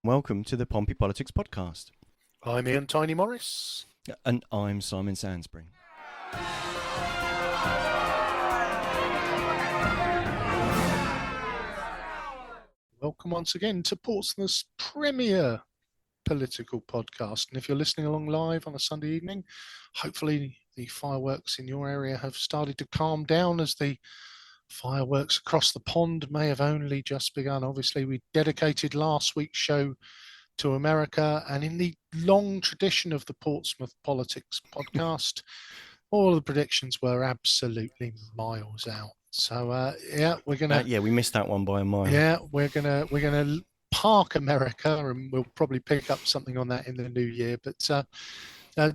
Welcome to the Pompey Politics Podcast. I'm Ian Tiny Morris. And I'm Simon Sansbury. Welcome once again to Portsmouth's premier political podcast. And if you're listening along live on a Sunday evening, hopefully the fireworks in your area have started to calm down, as the fireworks across the pond may have only just begun. Obviously, we dedicated last week's show to America, and in the long tradition of the Portsmouth Politics podcast, all of the predictions were absolutely miles out. So we're gonna we missed that one by a mile. Yeah, we're gonna park America, and we'll probably pick up something on that in the new year. But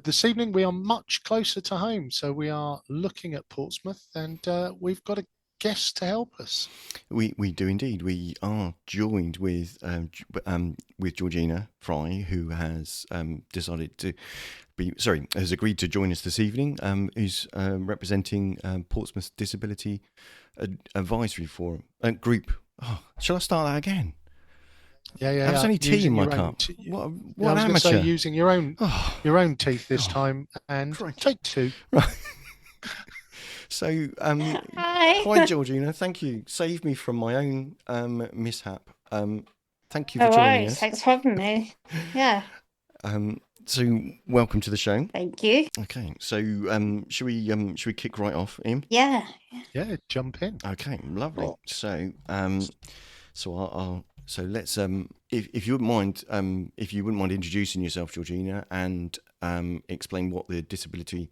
this evening we are much closer to home, so we are looking at Portsmouth, and we've got a guest to help us. We do indeed. We are joined with Georgina Fry, who has has agreed to join us this evening. Who's representing Portsmouth Disability Advisory Group. Oh, shall I start that again? Yeah. That was only tea in my cup. What I was amateur! Say using your own teeth this time, and take two. Right. So, hi Georgina, thank you. Saved me from my own mishap. Thank you for joining us. Thanks for having me. Yeah. So, welcome to the show. Thank you. Okay, so should we kick right off, Ian? Yeah. Yeah, jump in. Okay, lovely. So, so let's if you wouldn't mind introducing yourself, Georgina, and explain what the Disability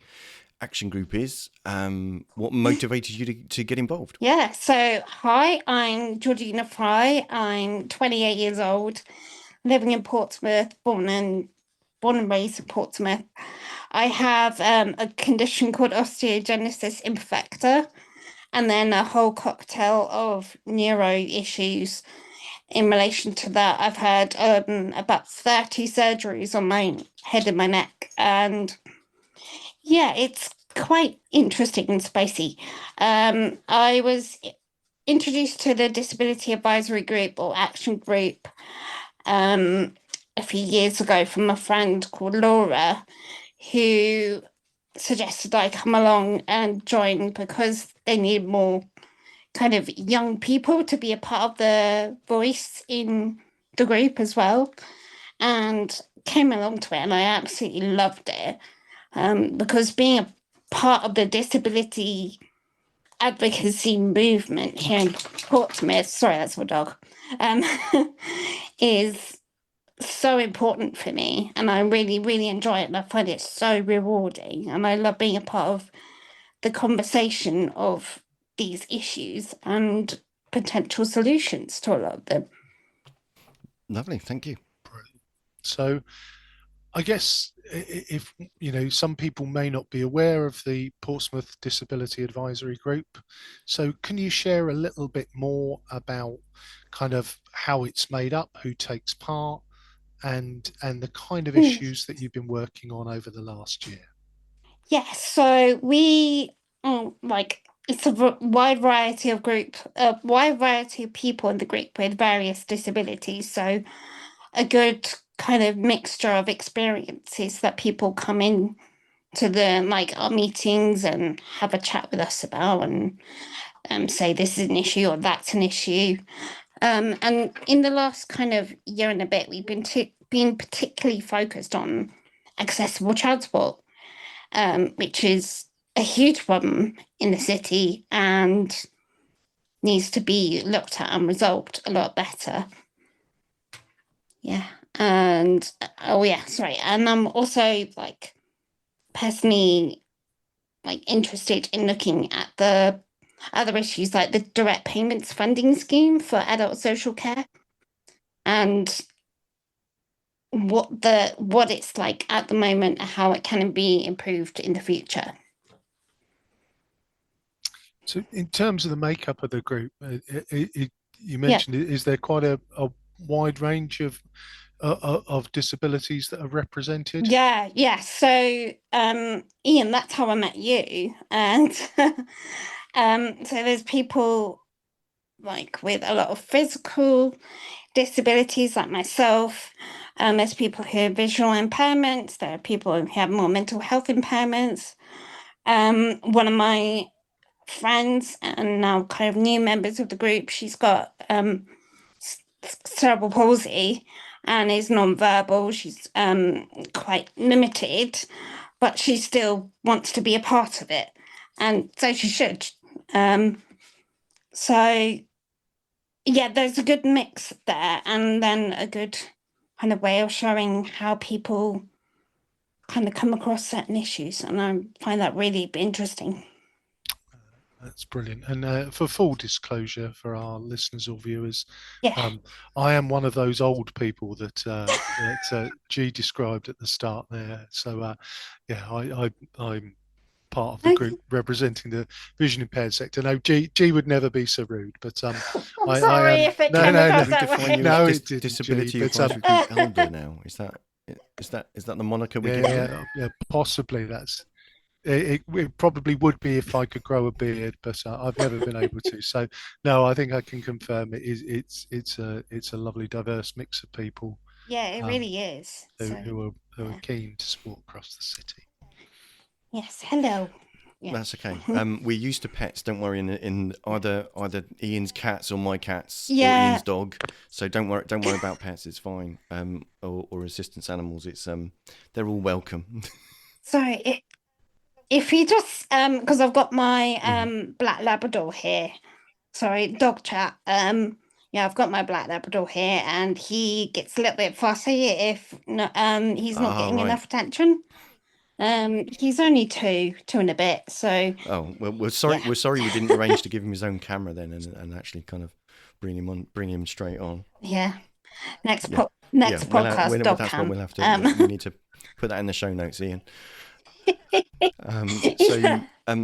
Action Group is, what motivated you to get involved? Yeah, so hi, I'm Georgina Fry. I'm 28 years old, living in Portsmouth, born and raised in Portsmouth. I have a condition called osteogenesis imperfecta, and then a whole cocktail of neuro issues in relation to that. I've had about 30 surgeries on my head and my neck, and yeah, it's quite interesting and spicy. I was introduced to the Disability Advisory Group or Action Group a few years ago from a friend called Laura, who suggested I come along and join because they need more kind of young people to be a part of the voice in the group as well, and came along to it, and I absolutely loved it. Because being a part of the disability advocacy movement here in Portsmouth, sorry, that's my dog, is so important for me, and I really, really enjoy it, and I find it so rewarding, and I love being a part of the conversation of these issues and potential solutions to a lot of them. Lovely, thank you. So I guess if some people may not be aware of the Portsmouth Disability Advisory Group, so can you share a little bit more about kind of how it's made up, who takes part, and the kind of issues that you've been working on over the last year? Yes, so we it's a wide variety of people in the group with various disabilities. So a good kind of mixture of experiences that people come in to our meetings and have a chat with us about, and say this is an issue or that's an issue. And in the last kind of year and a bit, we've been particularly focused on accessible transport, which is a huge problem in the city and needs to be looked at and resolved a lot better. Yeah. And and I'm also personally interested in looking at the other issues, like the direct payments funding scheme for adult social care, and what it's like at the moment and how it can be improved in the future. So in terms of the makeup of the group, you mentioned, is there quite a wide range of disabilities that are represented? Yeah. So Ian, that's how I met you, and so there's people with a lot of physical disabilities like myself. There's people who have visual impairments. There are people who have more mental health impairments. One of my friends and now kind of new members of the group, she's got cerebral palsy and is non-verbal. She's quite limited, but she still wants to be a part of it, and so she should. So yeah, there's a good mix there, and then a good kind of way of showing how people kind of come across certain issues, and I find that really interesting. That's brilliant. And for full disclosure for our listeners or viewers, Yeah. I am one of those old people that G described at the start there. So yeah, I'm part of the group representing the vision impaired sector. No, G would never be so rude, but I'm I sorry am if it no came no across no that Define way. you no as it didn't, Disability G, but Advisory Group elder now. Is that the moniker we give you? yeah, possibly that's. It probably would be if I could grow a beard, but I've never been able to. So no, I think I can confirm it's a lovely diverse mix of people Yeah, it really is. who are yeah. keen to support across the city. Yes, hello. Yeah. That's okay. We're used to pets. Don't worry. In either Ian's cats or my cats or Yeah. Ian's dog. So don't worry about pets. It's fine. Or assistance animals. It's they're all welcome. Sorry, if you just because I've got my black Labrador here. Sorry, dog chat. Yeah, I've got my black Labrador here, and he gets a little bit fussy if he's not getting right. enough attention. He's only two and a bit, so. Oh well, we're sorry. Yeah. We're sorry we didn't arrange to give him his own camera then, and actually kind of bring him straight on. Yeah. Next Yeah. podcast, dog that's cam. what we'll have to. We need to put that in the show notes, Ian.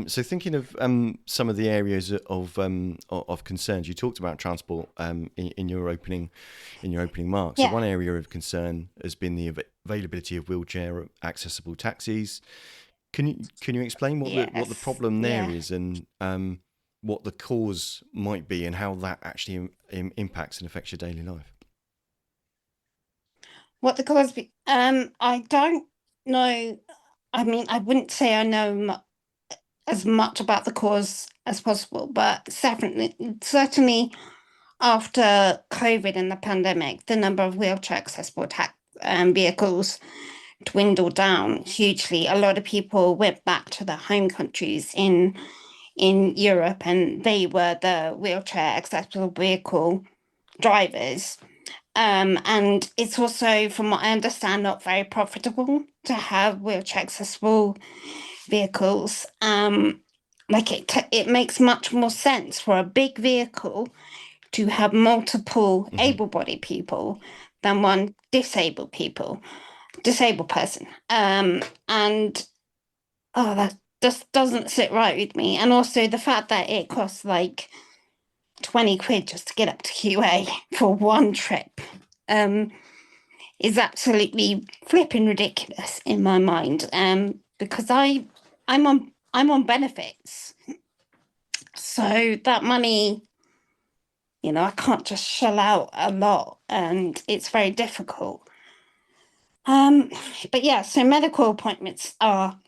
So thinking of some of the areas of concerns, you talked about transport in your opening remarks. Yeah. So one area of concern has been the availability of wheelchair accessible taxis. Can you explain what the problem there is, and what the cause might be, and how that actually impacts and affects your daily life? What the cause be? I don't know. I mean, I wouldn't say I know as much about the cause as possible, but certainly after COVID and the pandemic, the number of wheelchair accessible vehicles dwindled down hugely. A lot of people went back to their home countries in Europe, and they were the wheelchair accessible vehicle drivers. And it's also, from what I understand, not very profitable to have wheelchair accessible vehicles. Like it makes much more sense for a big vehicle to have multiple able-bodied people than one disabled person. And that just doesn't sit right with me. And also the fact that it costs like 20 quid just to get up to QA for one trip is absolutely flipping ridiculous in my mind. Because I'm on benefits, so that money, I can't just shell out a lot, and it's very difficult. But yeah, so medical appointments are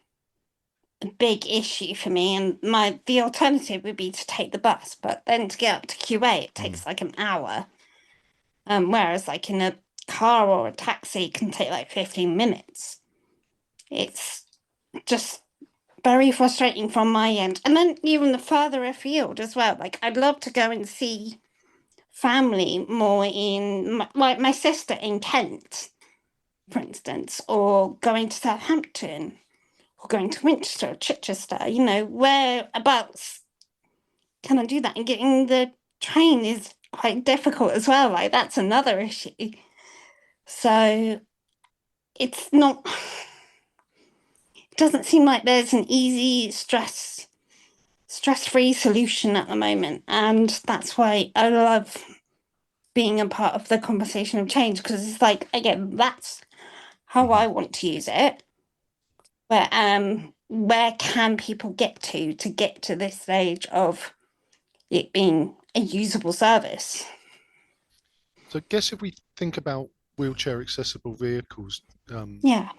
a big issue for me, and the alternative would be to take the bus, but then to get up to QA it takes like an hour, whereas like in a car or a taxi it can take like 15 minutes. It's just very frustrating from my end. And then even the further afield as well, like I'd love to go and see family more in like my sister in Kent, for instance, or going to Southampton, or going to Winchester or Chichester, whereabouts can I do that? And getting the train is quite difficult as well. Like that's another issue. So it's not, it doesn't seem like there's an easy stress-free solution at the moment. And that's why I love being a part of the conversation of change, because it's like, again, that's how I want to use it. Where can people get to this stage of it being a usable service? So I guess if we think about wheelchair accessible vehicles, Yeah.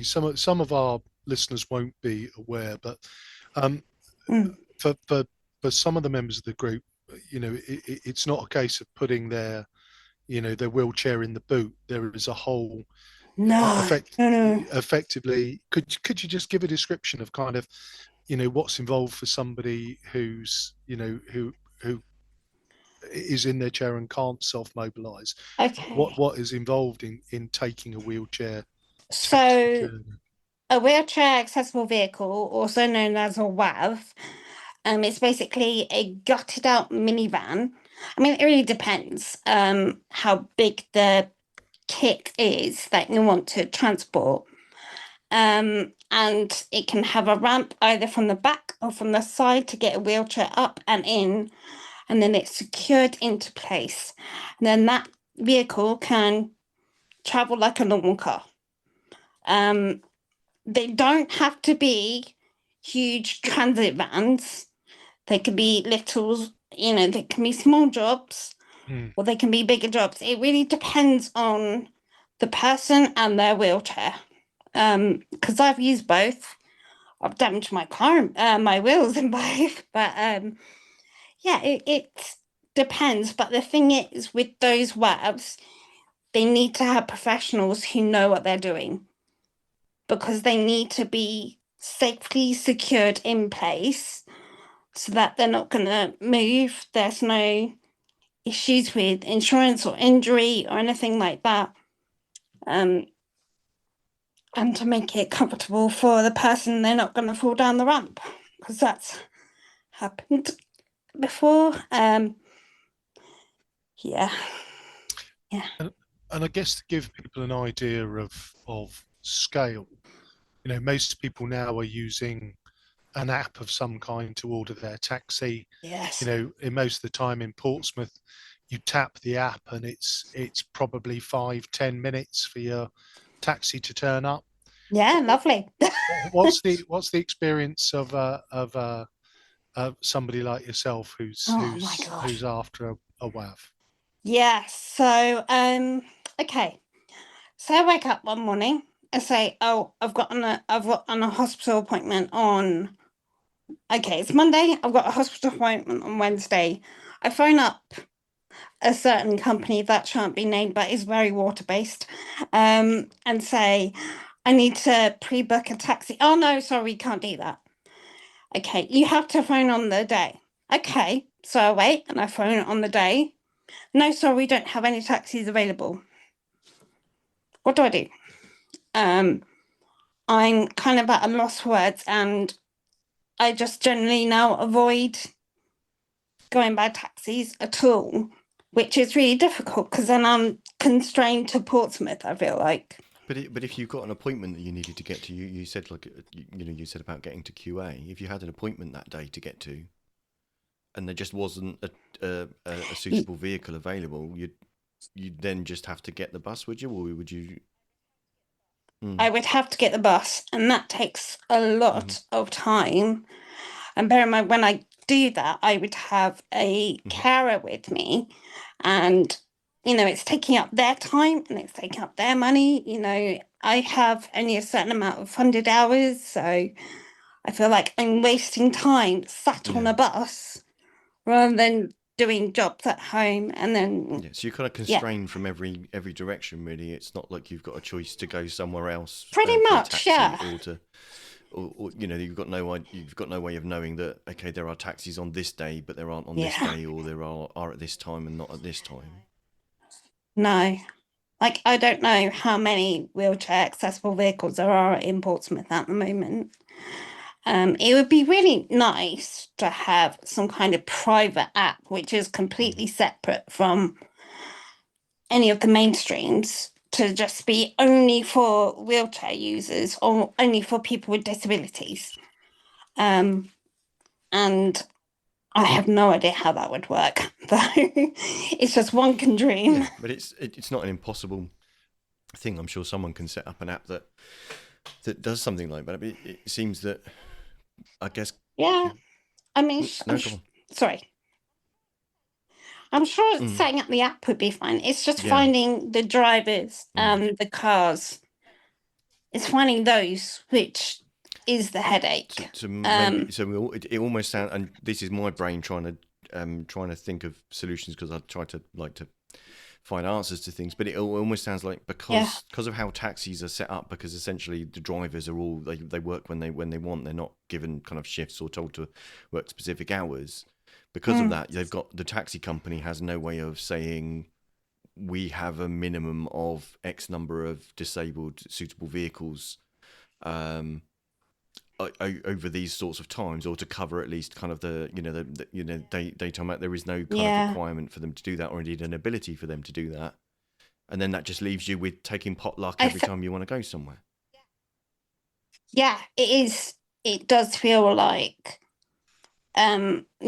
some of our listeners won't be aware, but um, Mm. for some of the members of the group, it's not a case of putting their wheelchair in the boot. There is a whole No, effect. no, no. Effectively, could you just give a description of kind of what's involved for somebody who is in their chair and can't self-mobilize? Okay. What is involved in taking a wheelchair taxi So journey? a wheelchair accessible vehicle, also known as a WAV, it's basically a gutted out minivan. I mean, it really depends how big the kit is that you want to transport. And it can have a ramp either from the back or from the side to get a wheelchair up and in, and then it's secured into place. And then that vehicle can travel like a normal car. They don't have to be huge transit vans. They can be little, they can be small jobs or they can be bigger jobs. It really depends on the person and their wheelchair. Because I've used both. I've damaged my car, my wheels in both. But yeah, it depends. But the thing is, with those WAVs, they need to have professionals who know what they're doing because they need to be safely secured in place so that they're not going to move. There's no issues with insurance or injury or anything like that. And to make it comfortable for the person, they're not going to fall down the ramp because that's happened before. Yeah. And I guess to give people an idea of scale, most people now are using an app of some kind to order their taxi. Yes. In most of the time in Portsmouth, you tap the app and it's probably 5-10 minutes for your taxi to turn up. Yeah, lovely. What's the experience of somebody like yourself who's Oh my God. who's after a WAV? Yeah. So okay. So I wake up one morning and say, "Oh, I've got a hospital appointment on." Okay, it's Monday. I've got a hospital appointment on Wednesday. I phone up a certain company that shan't be named, but is very water based, and say, "I need to pre-book a taxi." Oh no, sorry, we can't do that. Okay, you have to phone on the day. Okay, so I wait and I phone on the day. No, sorry, we don't have any taxis available. What do I do? I'm kind of at a loss for words, and I just generally now avoid going by taxis at all, which is really difficult because then I'm constrained to Portsmouth, I feel like. But if you've got an appointment that you needed to get to, you said you said about getting to QA. If you had an appointment that day to get to, and there just wasn't a suitable vehicle available, you'd then just have to get the bus, would you, or would you? I would have to get the bus, and that takes a lot of time. And bear in mind, when I do that, I would have a carer with me, and it's taking up their time and it's taking up their money. I have only a certain amount of funded hours, so I feel like I'm wasting time sat on a bus rather than doing jobs at home. And then so you're kind of constrained from every direction, really. It's not like you've got a choice to go somewhere else. Pretty for much, a taxi, yeah. or you've got no way of knowing that there are taxis on this day, but there aren't on this day, or there are at this time and not at this time. No, like I don't know how many wheelchair accessible vehicles there are in Portsmouth at the moment. It would be really nice to have some kind of private app which is completely separate from any of the mainstreams, to just be only for wheelchair users or only for people with disabilities. And I have no idea how that would work. It's just one can dream. Yeah, but it's not an impossible thing. I'm sure someone can set up an app that does something like that. But it seems that, I guess. Yeah, I mean, No, go on. sorry. I'm sure setting up the app would be fine. It's just finding the drivers and the cars. It's finding those which is the headache. It almost sounds, and this is my brain trying to think of solutions, because I try to find answers to things, but it almost sounds like because of how taxis are set up, because essentially the drivers are all they work when they want. They're not given kind of shifts or told to work specific hours. Because of that, they've got, the taxi company has no way of saying we have a minimum of X number of disabled suitable vehicles over these sorts of times, or to cover at least kind of the daytime. There is no kind of requirement for them to do that, or indeed an ability for them to do that. And then that just leaves you with taking potluck every time you want to go somewhere. Yeah, it is. It does feel like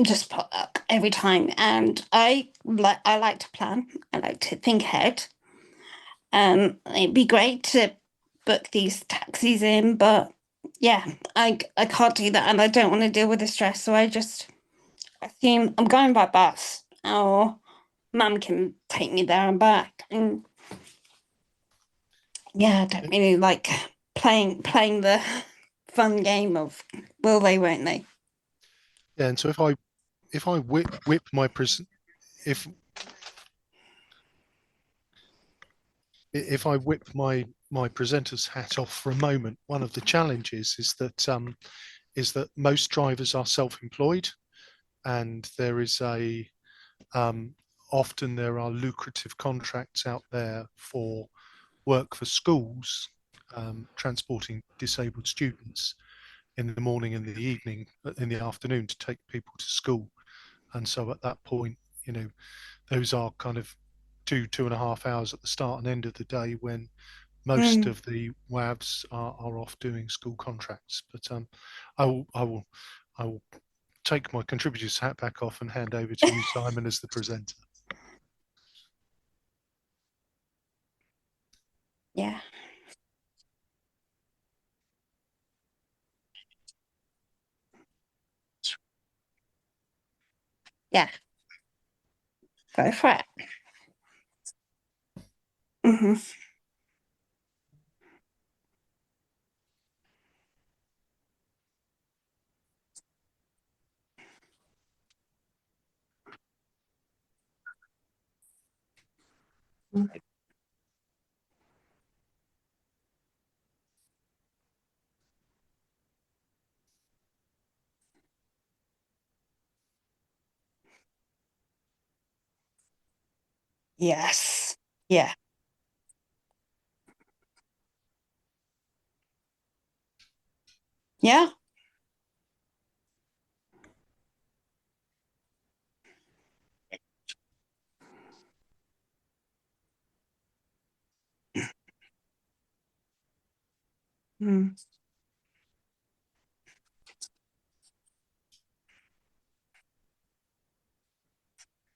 just potluck every time. And I like to plan. I like to think ahead. It'd be great to book these taxis in, but yeah, I can't do that, and I don't want to deal with the stress, so I just assume I'm going by bus, or Mum can take me there and back. And yeah, I don't really like playing the fun game of will they, won't they? Yeah, and so if I whip my if I whip my presenter's hat off for a moment, one of the challenges is that most drivers are self-employed, and there is often there are lucrative contracts out there for work for schools, transporting disabled students in the morning and the evening, in the afternoon, to take people to school. And so at that point, those are kind of 2.5 hours at the start and end of the day, when most of the WAVs are off doing school contracts. But I will take my contributor's hat back off and hand over to you, Simon, as the presenter. Yeah. Yeah. Go for it. Yes. Yeah. Yeah.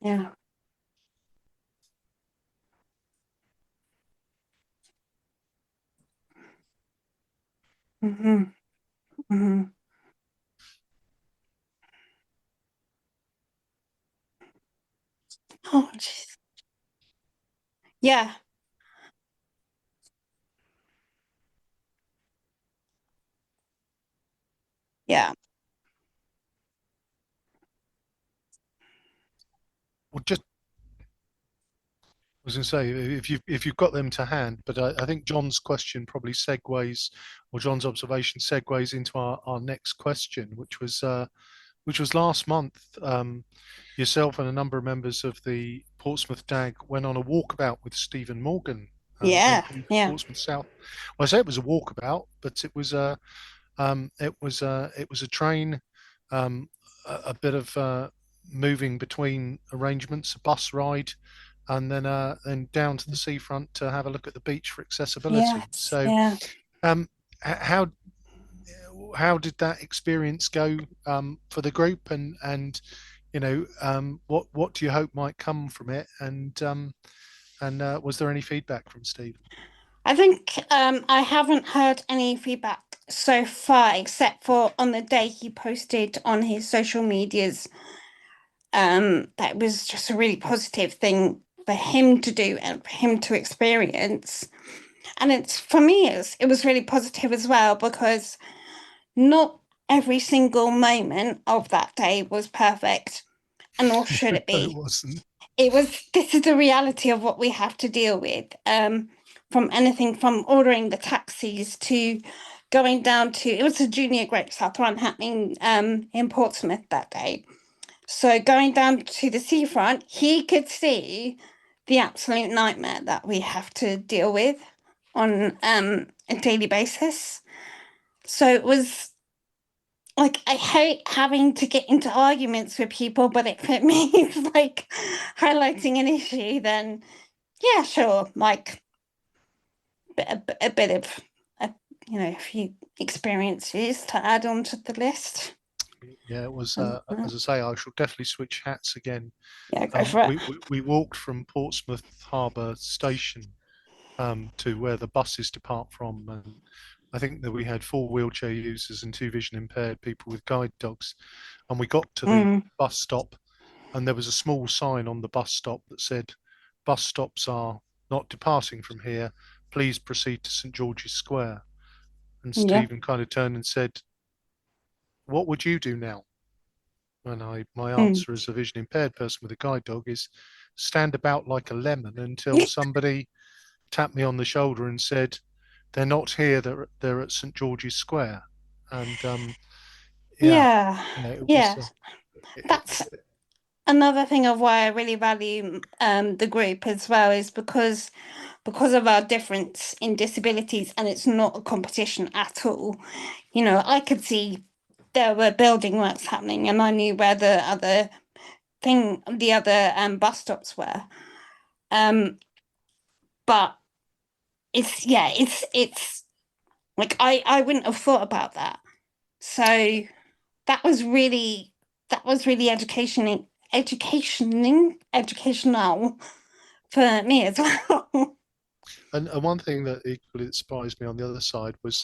Yeah. Oh, geez. Yeah. Yeah. Well, just I was going to say, if you've got them to hand, but I think John's question probably segues, or John's observation segues into our next question, which was last month. Yourself and a number of members of the Portsmouth DAG went on a walkabout with Stephen Morgan. Yeah. Yeah. Portsmouth South. Well, I say it was a walkabout, but it was a train, a bit of moving between arrangements, a bus ride, and then down to the seafront to have a look at the beach for accessibility. Yes. So, Yeah. how did that experience go for the group, and what do you hope might come from it, and was there any feedback from Steve? I think I haven't heard any feedback so far, except for on the day he posted on his social medias that was just a really positive thing for him to do and for him to experience. And for me, it was really positive as well, because not every single moment of that day was perfect, and nor should it be. It wasn't. This is the reality of what we have to deal with, from anything from ordering the taxis to going down to, it was a junior Great South Run happening in Portsmouth that day. So going down to the seafront, he could see the absolute nightmare that we have to deal with on a daily basis. So it was like, I hate having to get into arguments with people, but if it means like highlighting an issue, then yeah, sure, like a bit of a few experiences to add on to the list. Yeah, it was, as I say, I shall definitely switch hats again. Yeah, go for it. We walked from Portsmouth Harbour Station to where the buses depart from, and I think that we had 4 wheelchair users and 2 vision impaired people with guide dogs, and we got to the bus stop, and there was a small sign on the bus stop that said, "Bus stops are not departing from here. Please proceed to St George's Square." And Stephen kind of turned and said, "What would you do now?" And my answer as a vision impaired person with a guide dog is stand about like a lemon until somebody tapped me on the shoulder and said, "They're not here, they're at St George's Square." And it was, That's another thing of why I really value the group as well, is because of our difference in disabilities, and it's not a competition at all. I could see there were building works happening, and I knew where the other bus stops were. But it's like I wouldn't have thought about that. So that was really educational for me as well. and one thing that equally surprised me on the other side was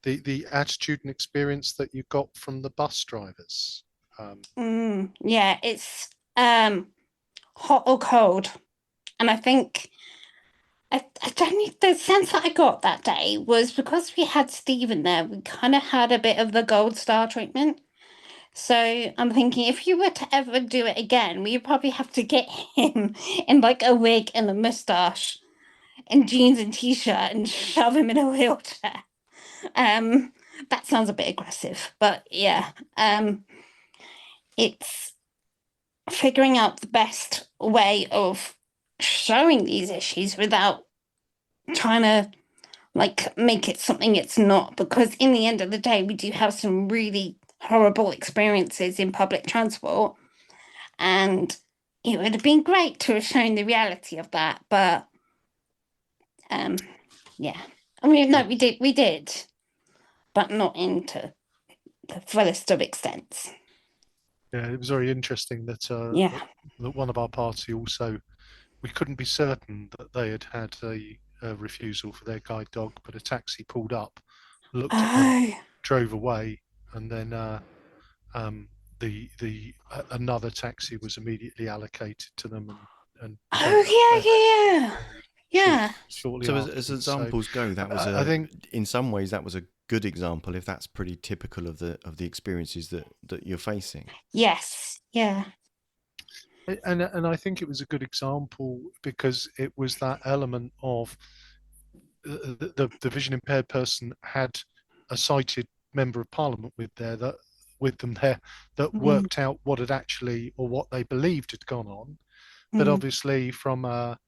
the attitude and experience that you got from the bus drivers. Yeah, it's hot or cold, and I think I don't know, the sense that I got that day was because we had Stephen there, we kind of had a bit of the gold star treatment. So I'm thinking, if you were to ever do it again, we'd probably have to get him in like a wig and a moustache and jeans and t-shirt and shove him in a wheelchair. That sounds a bit aggressive, but yeah, it's figuring out the best way of showing these issues without trying to like make it something it's not, because in the end of the day, we do have some really horrible experiences in public transport, and it would have been great to have shown the reality of that, but yeah, I mean, no, we did, but not into the fullest of extents. Yeah, it was very interesting that that one of our party also, we couldn't be certain that they had had a refusal for their guide dog, but a taxi pulled up, looked at them, drove away, and then another taxi was immediately allocated to them, and shortly So afterwards. as examples go, that was I think in some ways that was a good example, if that's pretty typical of the experiences that you're facing. Yes, yeah. And I think it was a good example because it was that element of the vision impaired person had a sighted member of parliament with them there that worked out what had actually, or what they believed had gone on. But obviously from a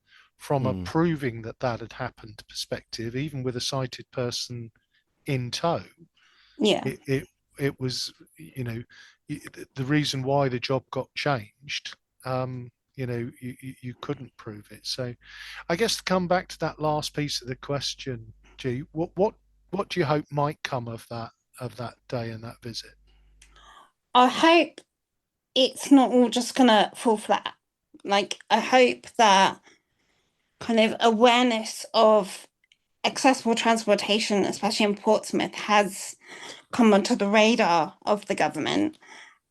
proving that had happened perspective, even with a sighted person in tow, it was, the reason why the job got changed. You couldn't prove it. So I guess to come back to that last piece of the question, G, what do you hope might come of that day and that visit? I hope it's not all just gonna fall flat. Like, I hope that kind of awareness of accessible transportation, especially in Portsmouth, has come onto the radar of the government,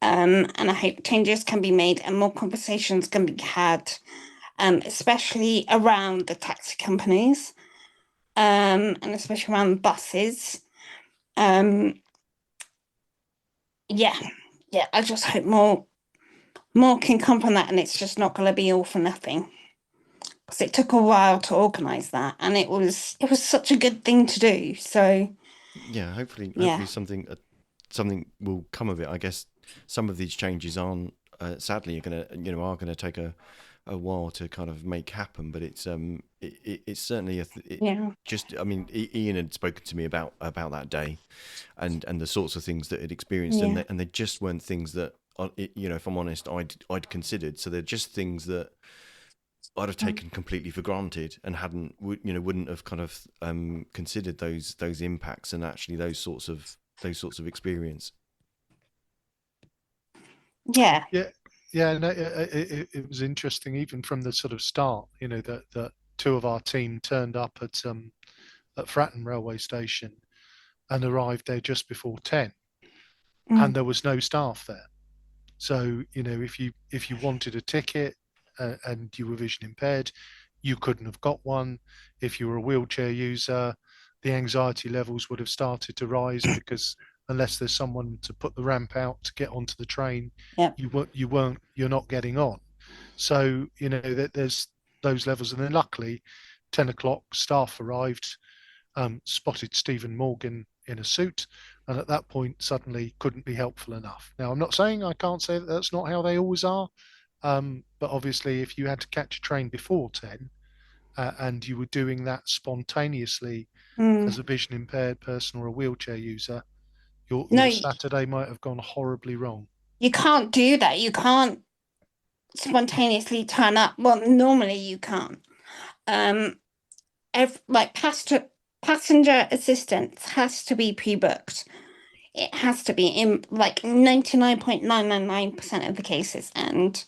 And I hope changes can be made and more conversations can be had, especially around the taxi companies, and especially around buses. Yeah, I just hope more can come from that, and it's just not going to be all for nothing. Because it took a while to organise that, and it was such a good thing to do. So Yeah, hopefully, yeah, something will come of it. I guess some of these changes aren't sadly are gonna take a while to kind of make happen. But it's certainly yeah, just, I mean, Ian had spoken to me about that day, and the sorts of things that he'd experienced, yeah, and they just weren't things that if I'm honest, I'd considered. So they're just things that I'd have taken completely for granted and wouldn't have kind of considered those impacts and actually those sorts of experience. yeah. Yeah, no, it was interesting even from the sort of start. That two of our team turned up at Fratton railway station and arrived there just before 10, and there was no staff there. So if you wanted a ticket and you were vision impaired, you couldn't have got one. If you were a wheelchair user, the anxiety levels would have started to rise because unless there's someone to put the ramp out to get onto the train, Yep. you're not getting on. So that there's those levels, and then luckily, 10 o'clock, staff arrived, spotted Stephen Morgan in a suit, and at that point suddenly couldn't be helpful enough. Now, I'm not saying I can't say that that's not how they always are, but obviously, if you had to catch a train before 10 and you were doing that spontaneously as a vision impaired person or a wheelchair user, No, your Saturday might have gone horribly wrong. you can't do that. You can't spontaneously turn up. Well, normally you can't. Like passenger assistance has to be pre-booked. It has to be in like 99.999% of the cases, and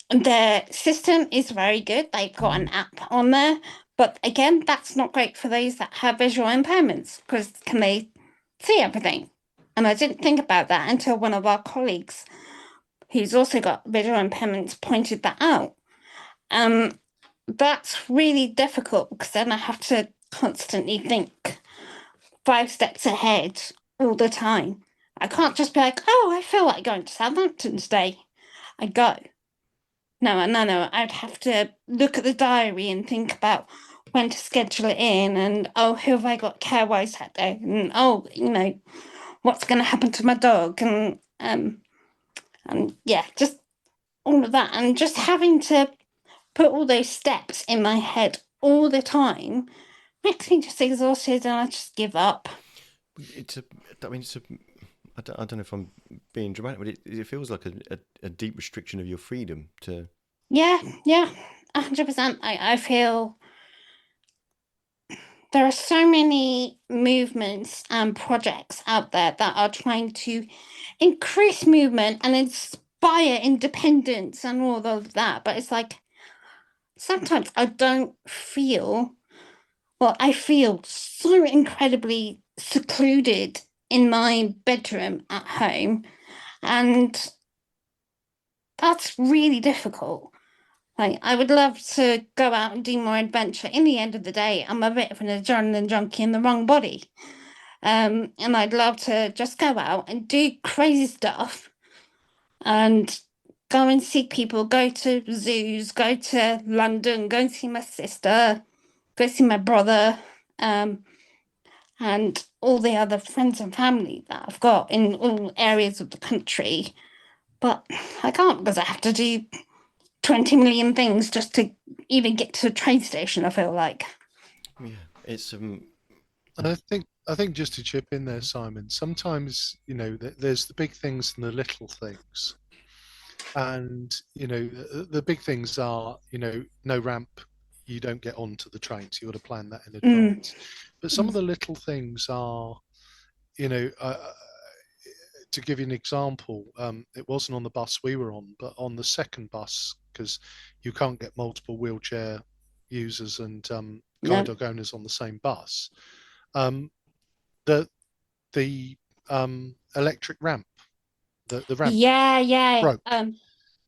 their system is very good. They've got an app on there, but again, that's not great for those that have visual impairments because can they see everything? And I didn't think about that until one of our colleagues, who's also got visual impairments, pointed that out. That's really difficult because then I have to constantly think 5 steps ahead all the time. I can't just be like, oh, I feel like going to Southampton today. I go. No. I'd have to look at the diary and think about when to schedule it in, and oh, who have I got care wise that day, and oh, what's going to happen to my dog, and yeah, just all of that, and just having to put all those steps in my head all the time makes me just exhausted, and I just give up. It's a, I mean, I don't know if I'm being dramatic, but it feels like a deep restriction of your freedom to. Yeah, 100%. I feel there are so many movements and projects out there that are trying to increase movement and inspire independence and all of that. But it's like sometimes I don't feel, well, I feel so incredibly secluded in my bedroom at home. And that's really difficult. Like, I would love to go out and do more adventure. In the end of the day, I'm a bit of an adrenaline junkie in the wrong body. And I'd love to just go out and do crazy stuff and go and see people, go to zoos, go to London, go and see my sister, go see my brother, and all the other friends and family that I've got in all areas of the country. But I can't because I have to do 20 million things just to even get to a train station, I feel like. Yeah, it's And I think just to chip in there, Simon, sometimes there's the big things and the little things, and the big things are no ramp, you don't get onto the train, so you got to plan that in advance. But some of the little things are, you know, to give you an example, it wasn't on the bus we were on, but on the second bus, because you can't get multiple wheelchair users and guide No. dog owners on the same bus. Um, the electric ramp. the ramp Yeah. broke.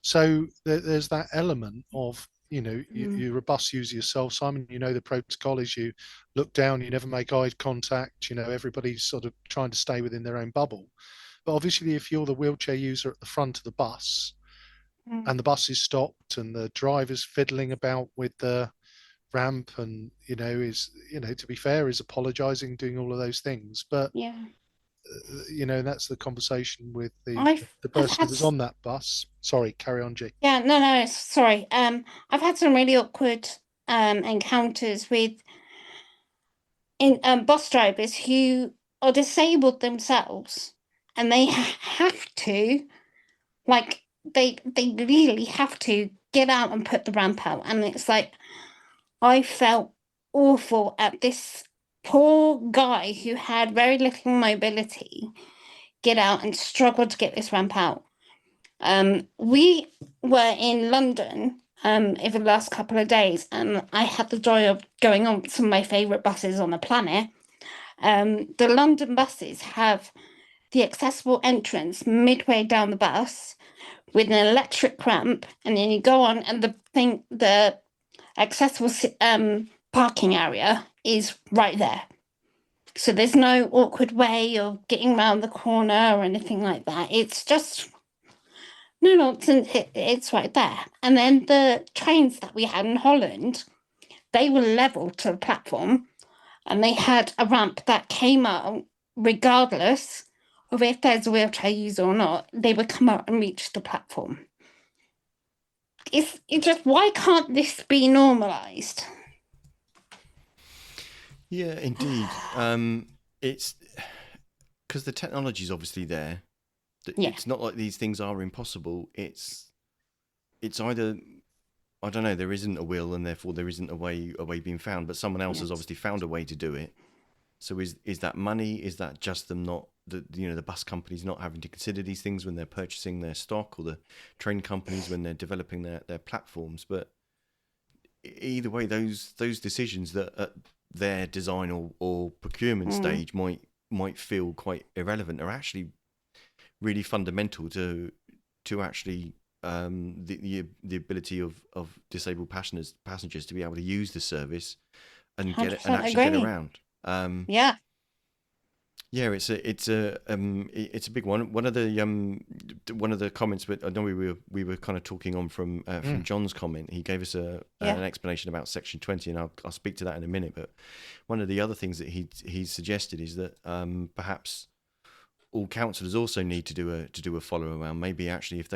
So there's that element of, you're a bus user yourself, Simon. The protocol is you look down, you never make eye contact. Everybody's sort of trying to stay within their own bubble. But obviously, if you're the wheelchair user at the front of the bus and the bus is stopped and the driver's fiddling about with the ramp and, to be fair, is apologizing, doing all of those things. But yeah. that's the conversation with the I've person who had was on that bus. Sorry, carry on, G. Yeah, no, sorry. I've had some really awkward encounters with bus drivers who are disabled themselves, and they have to, like, they really have to get out and put the ramp out, and it's like I felt awful at this poor guy who had very little mobility get out and struggle to get this ramp out. We were in London over the last couple of days, and I had the joy of going on some of my favourite buses on the planet. The London buses have the accessible entrance midway down the bus with an electric ramp, and then you go on, and the accessible parking area is right there. So there's no awkward way of getting around the corner or anything like that. It's just no nonsense. It's right there. And then the trains that we had in Holland, they were level to the platform, and they had a ramp that came out regardless of if there's a wheelchair user or not. They would come out and reach the platform. It's just, why can't this be normalised? Yeah, indeed. It's because the technology is obviously there. Yeah. It's not like these things are impossible. It's either, I don't know, there isn't a will and therefore there isn't a way being found, but someone else has obviously found a way to do it. So is that money? Is that just them not, the bus companies not having to consider these things when they're purchasing their stock, or the train companies when they're developing their platforms? But either way, those decisions that at their design or procurement stage might feel quite irrelevant are actually really fundamental to actually the ability of disabled passengers to be able to use the service and actually get around. Yeah, it's a big one. One of the comments, but I know we were kind of talking on from John's comment. He gave us an explanation about Section 20, and I'll speak to that in a minute. But one of the other things that he suggested is that perhaps all councillors also need to do a follow around. Maybe actually, if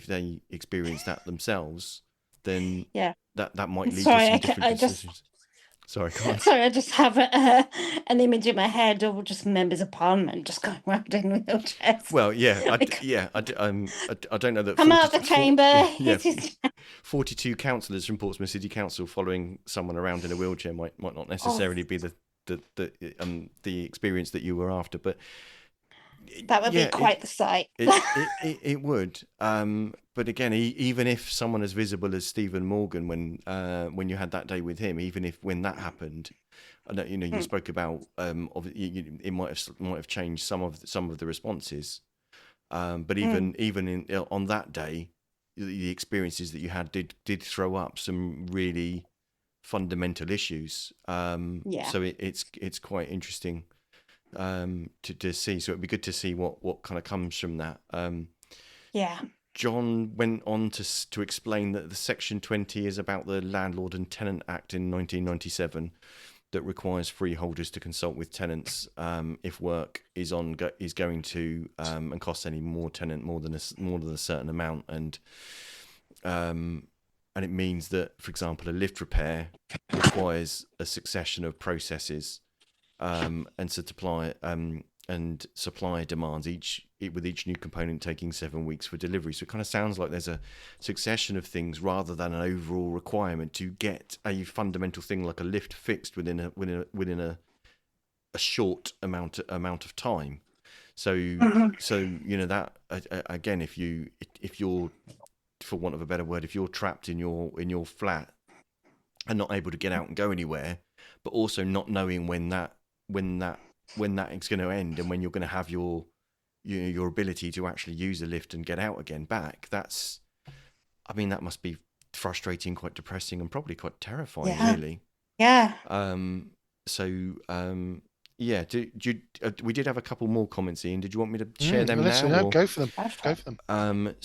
they experience that themselves, then that might lead to some different decisions. Sorry, go on. Sorry, I just have an image in my head of just members of parliament just going around in wheelchairs. Well, I don't know that. Come out the chamber. 42 councillors from Portsmouth City Council following someone around in a wheelchair might not necessarily be the experience that you were after, but that would be quite the sight. It would. But again, even if someone as visible as Stephen Morgan, when you had that day with him, even if when that happened, I know you spoke about it might have changed some of the responses. But even on that day, the experiences that you had did throw up some really fundamental issues. So it's quite interesting to see. So it'd be good to see what kind of comes from that. John went on to explain that the Section 20 is about the Landlord and Tenant Act in 1997 that requires freeholders to consult with tenants if work is going to and costs any more tenant more than a certain amount, and it means that, for example, a lift repair requires a succession of processes and supply demands with each new component taking 7 weeks for delivery. So it kind of sounds like there's a succession of things rather than an overall requirement to get a fundamental thing like a lift fixed within a short amount of time. So that again, if you're, for want of a better word, if you're trapped in your flat and not able to get out and go anywhere, but also not knowing when that is going to end and when you're going to have your your ability to actually use a lift and get out again back, that must be frustrating, quite depressing, and probably quite terrifying, really. Yeah. Yeah. We did have a couple more comments, Ian. Did you want me to share them now? Go for them. Go for them.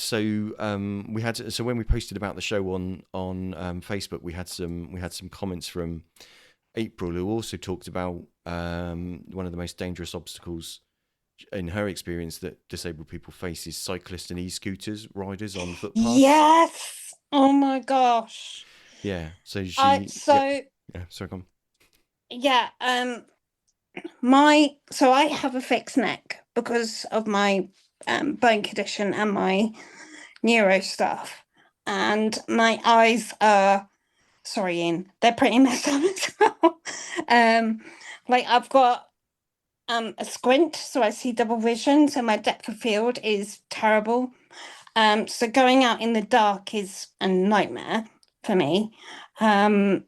We had, so when we posted about the show on Facebook, we had some comments from April, who also talked about one of the most dangerous obstacles in her experience that disabled people face is cyclists and e-scooters riders on footpaths. Yes. Oh my gosh. Yeah. So sorry, go on. Yeah. So I have a fixed neck because of my bone condition and my neuro stuff, and my eyes are, sorry, Ian, they're pretty messed up as well. Like I've got a squint, so I see double vision, so my depth of field is terrible. So going out in the dark is a nightmare for me. And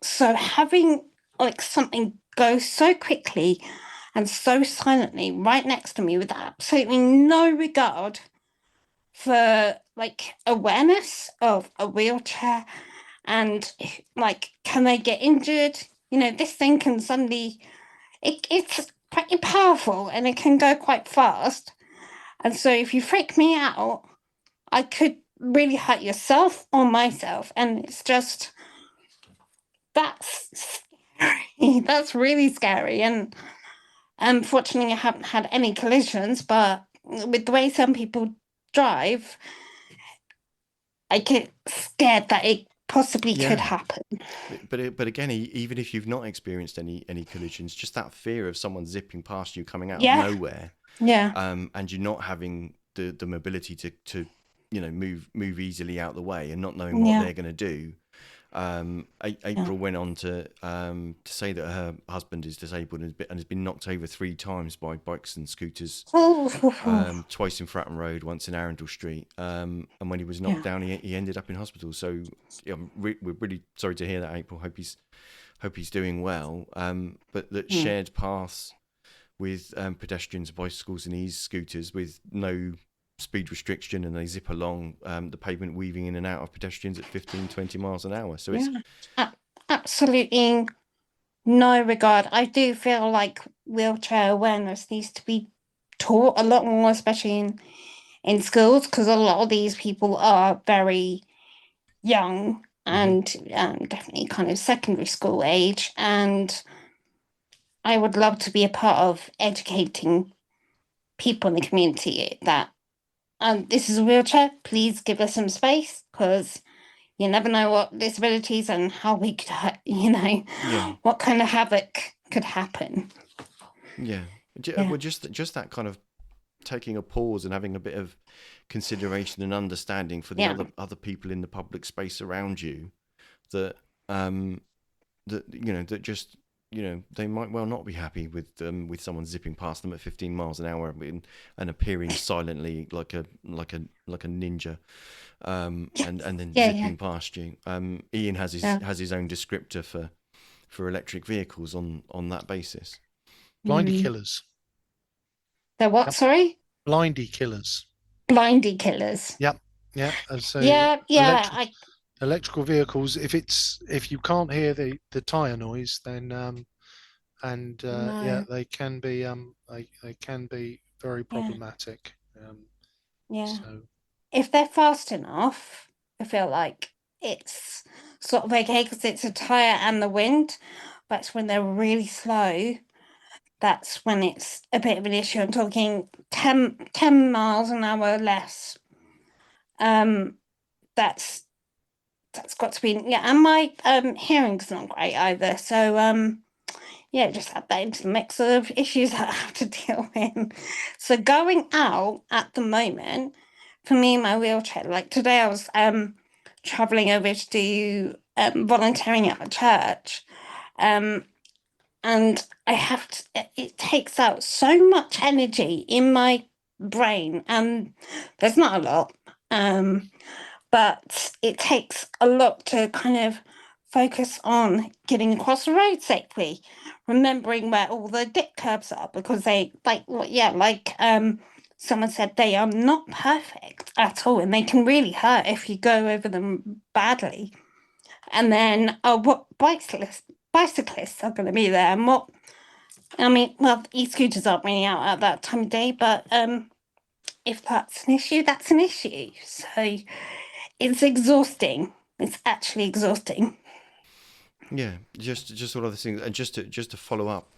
so having like something go so quickly and so silently right next to me with absolutely no regard for like awareness of a wheelchair and like, can they get injured? This thing can suddenly, it's pretty powerful and it can go quite fast. And so if you freak me out, I could really hurt yourself or myself. And it's just, that's scary. That's really scary. And unfortunately, I haven't had any collisions, but with the way some people drive, I get scared that it possibly could happen. But again, even if you've not experienced any collisions, just that fear of someone zipping past you coming out of nowhere, and you're not having the mobility to move easily out the way and not knowing what they're going to do. April went on to say that her husband is disabled and has been knocked over 3 times by bikes and scooters, twice in Fratton Road, once in Arundel Street, and when he was knocked down, he ended up in hospital. So we're really sorry to hear that, April. Hope he's doing well. But that shared paths with pedestrians, bicycles and e-scooters with no speed restriction, and they zip along the pavement, weaving in and out of pedestrians at 15-20 miles an hour. So it's absolutely no regard. I do feel like wheelchair awareness needs to be taught a lot more, especially in schools, because a lot of these people are very young and definitely kind of secondary school age, and I would love to be a part of educating people in the community that this is a wheelchair, please give us some space, because you never know what disabilities and how we could, what kind of havoc could happen. Well, just that kind of taking a pause and having a bit of consideration and understanding for the other people in the public space around you, that they might well not be happy with someone zipping past them at 15 miles an hour and appearing silently like a ninja, and then zipping past you. Ian has his own descriptor for electric vehicles on that basis. Blindy killers. They're what? Yep. Sorry? Blindy killers. Blindy killers. Yep. Yeah. And so electrical vehicles, if you can't hear the tire noise, then they can be very problematic. So if they're fast enough, I feel like it's sort of okay because it's a tire and the wind, but it's when they're really slow, that's when it's a bit of an issue. I'm talking 10 miles an hour less. That's got to be, and my hearing's not great either. So just add that into the mix of issues that I have to deal with. So going out at the moment, for me, my wheelchair, like today I was traveling over to do volunteering at a church, and it takes out so much energy in my brain, and there's not a lot, but it takes a lot to kind of focus on getting across the road safely, remembering where all the dip curbs are, because someone said, they are not perfect at all, and they can really hurt if you go over them badly. And then what bicyclists are going to be there, and e-scooters aren't really out at that time of day, but if that's an issue, that's an issue. So it's exhausting. It's actually exhausting. Yeah, just all other things, and just to follow up,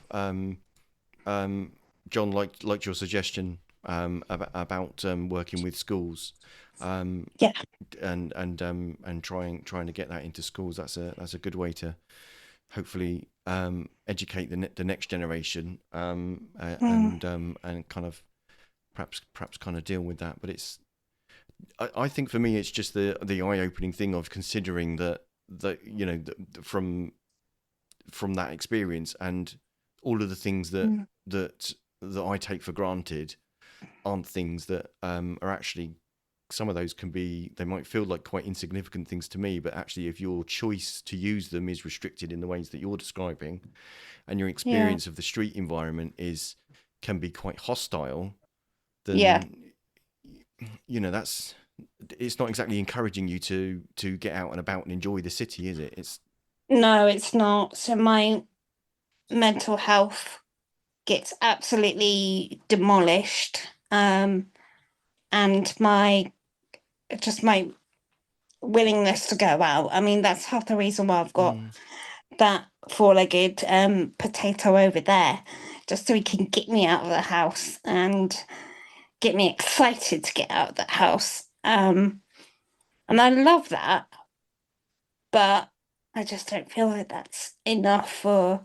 John, liked your suggestion about working with schools, Yeah. and trying to get that into schools. That's a good way to hopefully educate the next generation, and kind of perhaps kind of deal with that. But I think for me it's just the eye-opening thing of considering that from that experience, and all of the things that I take for granted aren't things that are actually, some of those they might feel like quite insignificant things to me, but actually if your choice to use them is restricted in the ways that you're describing, and your experience of the street environment can be quite hostile, then it's not exactly encouraging you to get out and about and enjoy the city, is it? No, it's not. So my mental health gets absolutely demolished, and my willingness to go out. I mean, that's half the reason why I've got that four-legged potato over there, just so he can get me out of the house and get me excited to get out of the house. And I love that, but I just don't feel like that's enough for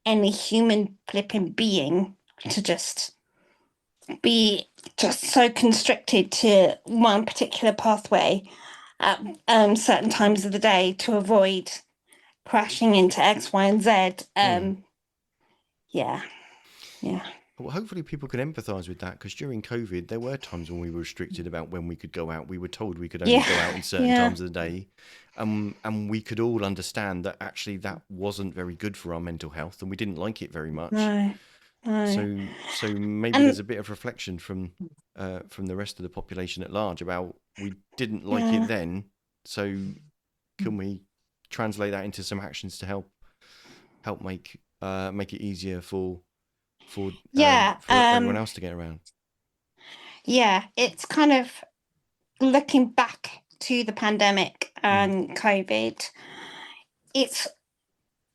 any human flipping being to just be just so constricted to one particular pathway at certain times of the day to avoid crashing into X, Y, and Z. Yeah. Well, hopefully people can empathise with that, because during COVID there were times when we were restricted about when we could go out. We were told we could only go out in certain times of the day, and we could all understand that actually that wasn't very good for our mental health, and we didn't like it very much. No. So maybe there's a bit of reflection from the rest of the population at large about, we didn't like it then, so can we translate that into some actions to help make it easier for everyone else to get around? Yeah, it's kind of looking back to the pandemic and COVID. It's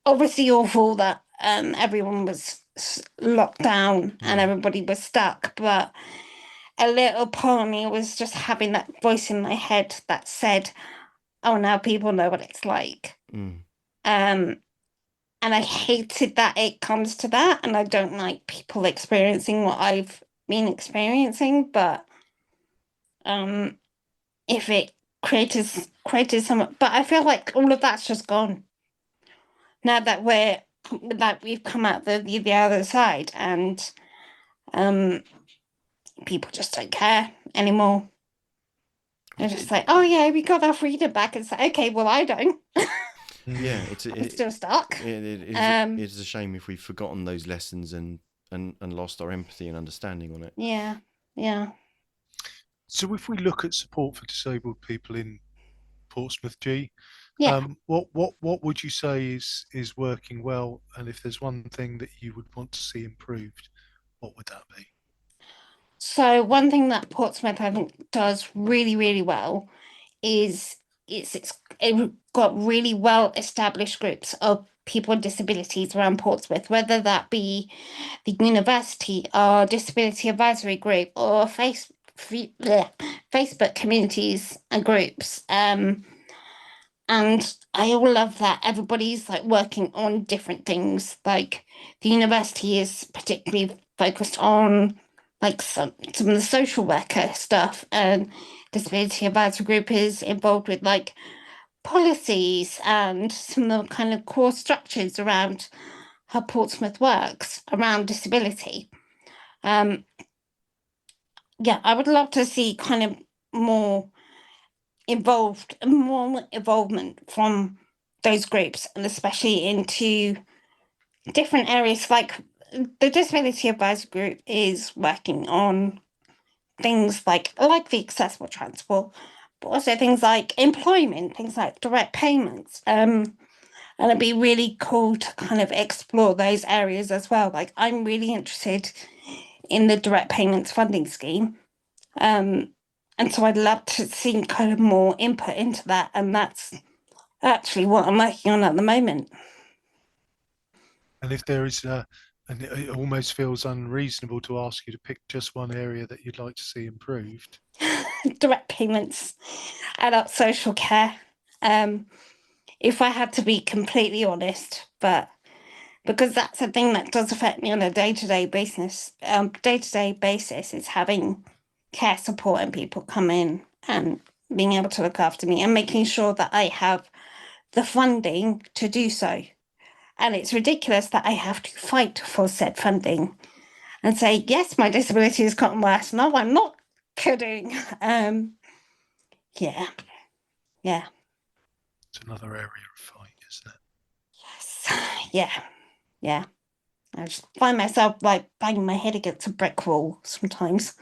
obviously awful that everyone was locked down and everybody was stuck, but a little part of me was just having that voice in my head that said, oh, now people know what it's like. And I hated that it comes to that, and I don't like people experiencing what I've been experiencing, but if it created some, but I feel like all of that's just gone now that we've come out the other side, and people just don't care anymore. They're just like, oh yeah, we got our freedom back. It's like, okay, well, I don't. Yeah, I'm still stuck. It's a shame if we've forgotten those lessons and lost our empathy and understanding on it. Yeah. So if we look at support for disabled people in Portsmouth, G, what would you say is working well, and if there's one thing that you would want to see improved, what would that be? So one thing that Portsmouth, I think, does really, really well is it's got really well established groups of people with disabilities around Portsmouth, whether that be the university or Disability Advisory Group or Facebook communities and groups. And I all love that everybody's like working on different things. Like the university is particularly focused on like some of the social worker stuff, and Disability Advisory Group is involved with like policies and some of the kind of core structures around how Portsmouth works around disability. I would love to see kind of more involvement from those groups, and especially into different areas. Like the Disability Advisory Group is working on things like the accessible transport, but also things like employment, things like direct payments. And it'd be really cool to kind of explore those areas as well. Like I'm really interested in the direct payments funding scheme. And so I'd love to see kind of more input into that. And that's actually what I'm working on at the moment. And if there is and it almost feels unreasonable to ask you to pick just one area that you'd like to see improved. Direct payments, adult social care. If I had to be completely honest, but because that's a thing that does affect me on a day-to-day basis. Day-to-day basis is having care support and people come in and being able to look after me and making sure that I have the funding to do so. And it's ridiculous that I have to fight for said funding and say, yes, my disability has gotten worse. No, I'm not kidding. Yeah, yeah, It's another area of fight, isn't it? yes, yeah, yeah. I just find myself like banging my head against a brick wall sometimes.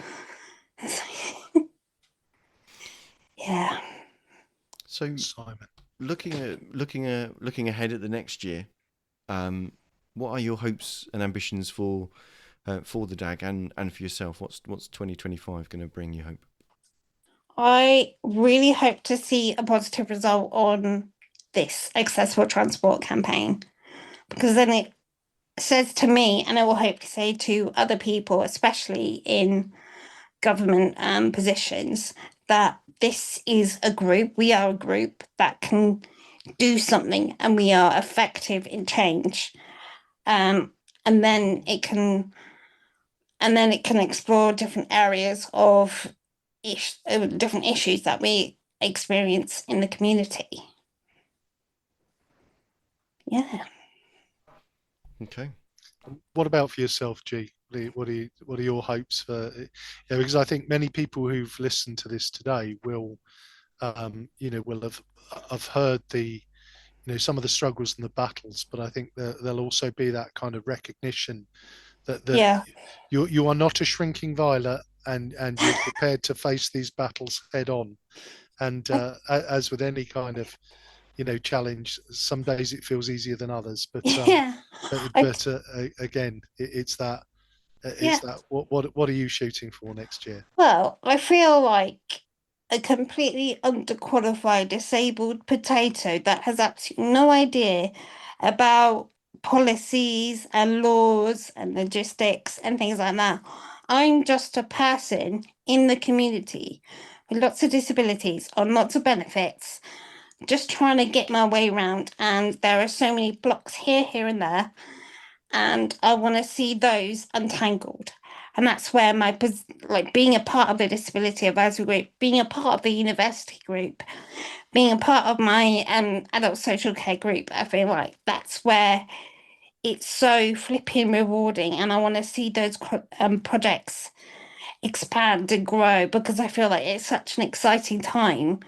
Yeah. So Simon. looking ahead at the next year, what are your hopes and ambitions for the DAG and for yourself? What's 2025 going to bring you hope? I really hope to see a positive result on this accessible transport campaign, because then it says to me, and I will hope to say to other people, especially in government positions, that this is a group, we are a group that can do something and we are effective in change. And then it can explore different areas of different issues that we experience in the community. Yeah. Okay. What about for yourself, G? What are your hopes for? Yeah, because I think many people who've listened to this today will, will have heard the, some of the struggles and the battles, but I think that there'll also be that kind of recognition that Yeah. you are not a shrinking violet, and you're prepared to face these battles head on. And as with any kind of challenge, some days it feels easier than others, but Yeah. again, it's that Yeah. what are you shooting for next year? Well, I feel like a completely underqualified disabled potato that has absolutely no idea about policies and laws and logistics and things like that. I'm just a person in the community with lots of disabilities on lots of benefits, just trying to get my way around. And there are so many blocks here, and there. And I want to see those untangled. And that's where being a part of the disability advisory group, being a part of the university group, being a part of my adult social care group, I feel like that's where it's so flipping rewarding. And I want to see those projects expand and grow, because I feel like it's such an exciting time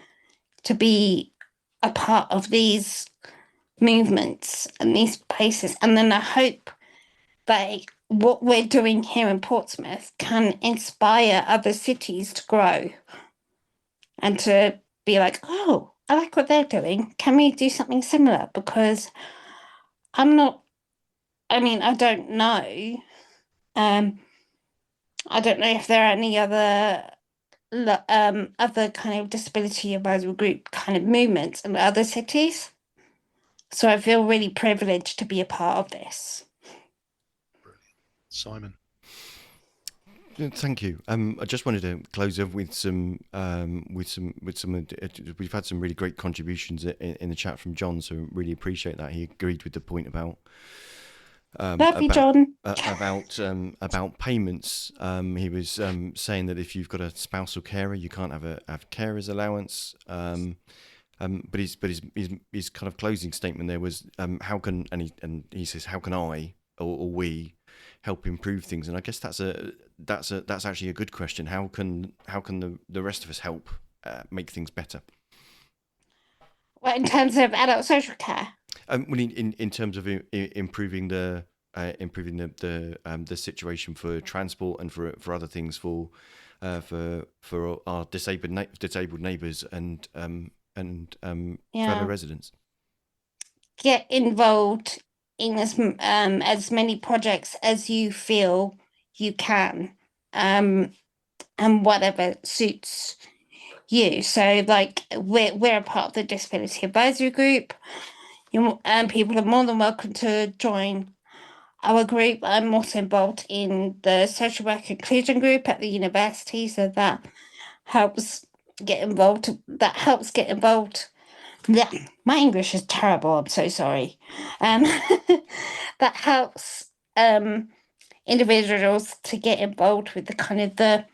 to be a part of these movements and these places. And then I hope that what we're doing here in Portsmouth can inspire other cities to grow and to be like, oh, I like what they're doing. Can we do something similar? Because I'm not, I mean, I don't know. Um, I don't know if there are any other kind of disability advisory group kind of movements in other cities. So I feel really privileged to be a part of this. Brilliant. Simon. Thank you. I just wanted to close off with some. We've had some really great contributions in the chat from John, so really appreciate that. He agreed with the point about Love you, John. about payments. He was saying that if you've got a spousal carer, you can't have carer's allowance. But his kind of closing statement there was how can and he says how can I or we help improve things, and I guess that's actually a good question. How can the rest of us help make things better? Well, in terms of adult social care. Well, in terms of improving the situation for transport and for other things for our disabled neighbours and fellow residents. Get involved in as many projects as you feel you can, and whatever suits you. So, like, we're a part of the Disability Advisory Group. People are more than welcome to join our group. I'm also involved in the social work inclusion group at the university, so that helps get involved. Yeah, my English is terrible. I'm so sorry. That helps individuals to get involved with the kind of the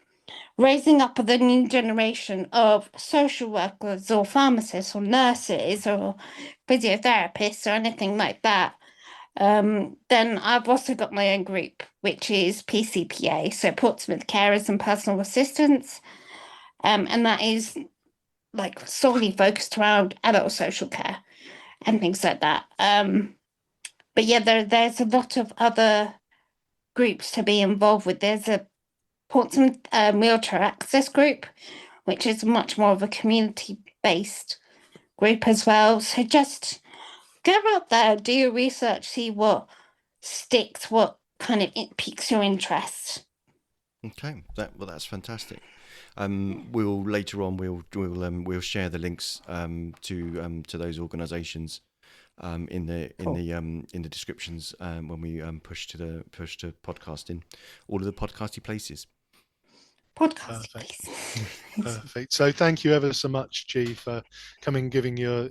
raising up of the new generation of social workers or pharmacists or nurses or physiotherapists or anything like that. Then I've also got my own group, which is PCPA, so Portsmouth Carers and Personal Assistants, and that is like solely focused around adult social care and things like that. But yeah, there's a lot of other groups to be involved with. There's a Portsmouth Wheelchair Access Group, which is much more of a community-based group as well. So just go out there, do your research, see what sticks, what kind of piques your interest. Okay, that's fantastic. We'll later on we'll share the links to those organisations in the descriptions when we push to podcasting all of the podcasty places. Perfect. Perfect. So thank you ever so much, G, for coming, giving your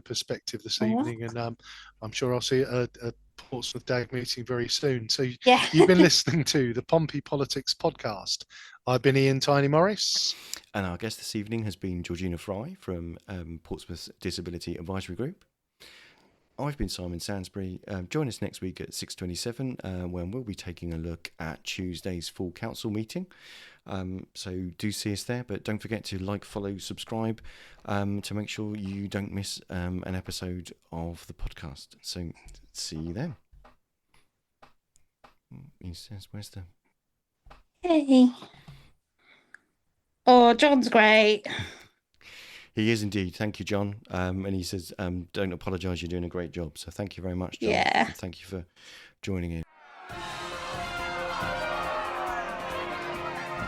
perspective this evening, and I'm sure I'll see you at Portsmouth DAG meeting very soon. So you've been listening to the Pompey Politics podcast. I've been Ian Tiny Morris, and our guest this evening has been Georgina Fry from Portsmouth Disability Advisory Group. I've been Simon Sansbury. Join us next week at 6:27 when we'll be taking a look at Tuesday's full council meeting. So do see us there, but don't forget to like, follow, subscribe to make sure you don't miss an episode of the podcast. So see you then. He says, "Where's the?" Hey. Oh, John's great. He is indeed. Thank you, John. And he says, don't apologise, you're doing a great job. So thank you very much, John. Yeah. And thank you for joining in.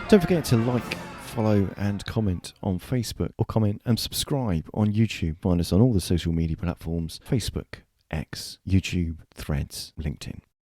Don't forget to like, follow and comment on Facebook, or comment and subscribe on YouTube. Find us on all the social media platforms: Facebook, X, YouTube, Threads, LinkedIn.